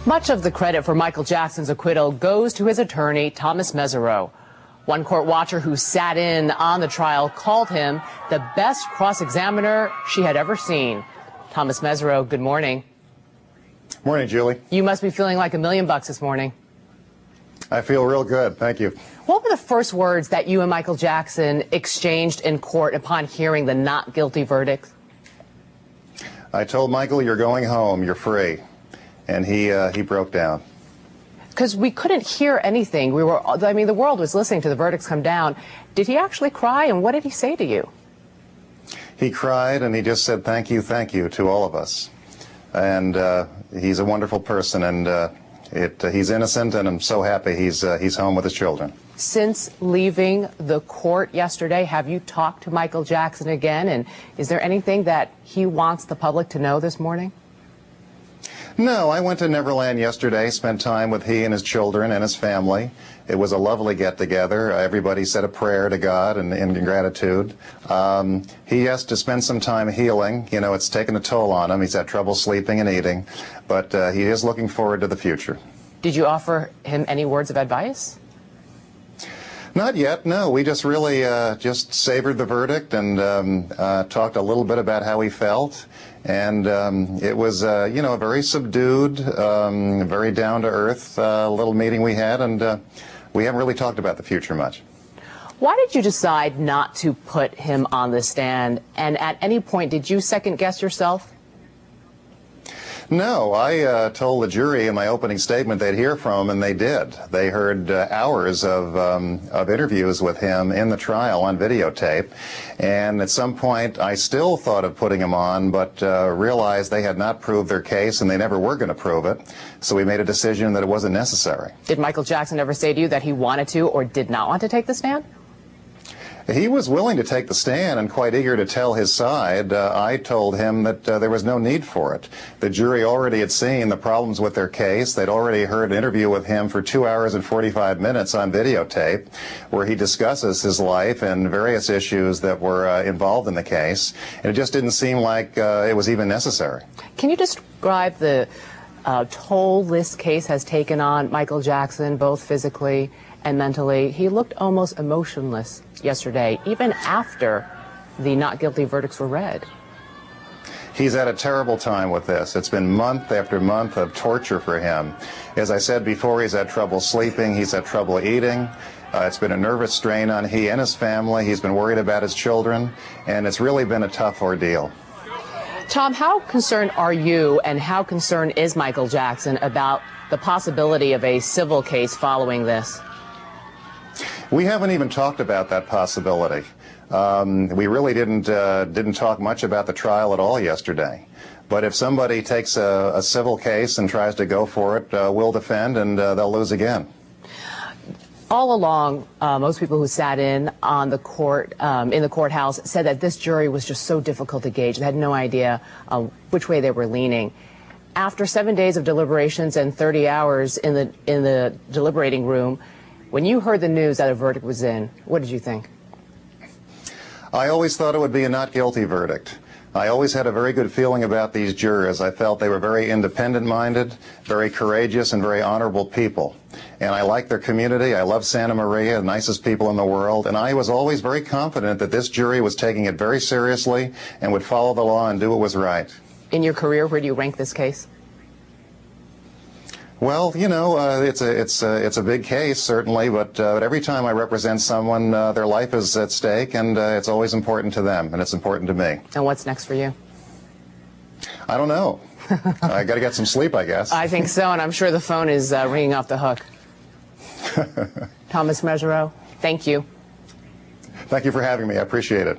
Much of the credit for Michael Jackson's acquittal goes to his attorney, Thomas Mesereau. One court watcher who sat in on the trial called him the best cross-examiner she had ever seen. Thomas Mesereau, good morning. Morning, Julie. You must be feeling like $1 million this morning. I feel real good, thank you. What were the first words that you and Michael Jackson exchanged in court upon hearing the not guilty verdict? I told Michael, you're going home, you're free. And he broke down. Because we couldn't hear anything. The world was listening to the verdicts come down. Did he actually cry, and what did he say to you? He cried, and he just said thank you to all of us. And he's a wonderful person, and he's innocent, and I'm so happy he's home with his children. Since leaving the court yesterday, have you talked to Michael Jackson again? And is there anything that he wants the public to know this morning? No, I went to Neverland yesterday, spent time with he and his children and his family. It was a lovely get-together. Everybody said a prayer to God in gratitude. He has to spend some time healing. You know, it's taken a toll on him. He's had trouble sleeping and eating, but he is looking forward to the future. Did you offer him any words of advice? Not yet, no. We just really just savored the verdict and talked a little bit about how he felt. And it was, you know, a very subdued, very down-to-earth little meeting we had, and we haven't really talked about the future much. Why did you decide not to put him on the stand? And at any point, did you second-guess yourself? No, I told the jury in my opening statement they'd hear from him, and they did. They heard hours of interviews with him in the trial on videotape, and at some point I still thought of putting him on, but realized they had not proved their case, and they never were going to prove it, so we made a decision that it wasn't necessary. Did Michael Jackson ever say to you that he wanted to or did not want to take the stand? He was willing to take the stand and quite eager to tell his side. I told him that there was no need for it. The jury already had seen the problems with their case. They'd already heard an interview with him for 2 hours and 45 minutes on videotape where he discusses his life and various issues that were involved in the case. And it just didn't seem like it was even necessary. Can you describe the toll this case has taken on Michael Jackson, both physically and mentally? He looked almost emotionless yesterday, even after the not guilty verdicts were read. He's had a terrible time with this. It's been month after month of torture for him. As I said before, he's had trouble sleeping, he's had trouble eating. It's been a nervous strain on he and his family. He's been worried about his children, and it's really been a tough ordeal. Tom, how concerned are you and how concerned is Michael Jackson about the possibility of a civil case following this? We haven't even talked about that possibility. We really didn't talk much about the trial at all yesterday. But if somebody takes a civil case and tries to go for it, we'll defend, and they'll lose again. All along, most people who sat in on the court, in the courthouse, said that this jury was just so difficult to gauge. They had no idea which way they were leaning. After 7 days of deliberations and 30 hours in the deliberating room, when you heard the news that a verdict was in, what did you think? I always thought it would be a not guilty verdict. I always had a very good feeling about these jurors. I felt they were very independent-minded, very courageous, and very honorable people. And I like their community. I love Santa Maria, the nicest people in the world. And I was always very confident that this jury was taking it very seriously and would follow the law and do what was right. In your career, where do you rank this case? Well, you know, it's a big case, certainly, but every time I represent someone, their life is at stake, and it's always important to them, and it's important to me. And what's next for you? I don't know. I got to get some sleep, I guess. I think so, and I'm sure the phone is ringing off the hook. Thomas Mesereau, thank you. Thank you for having me. I appreciate it.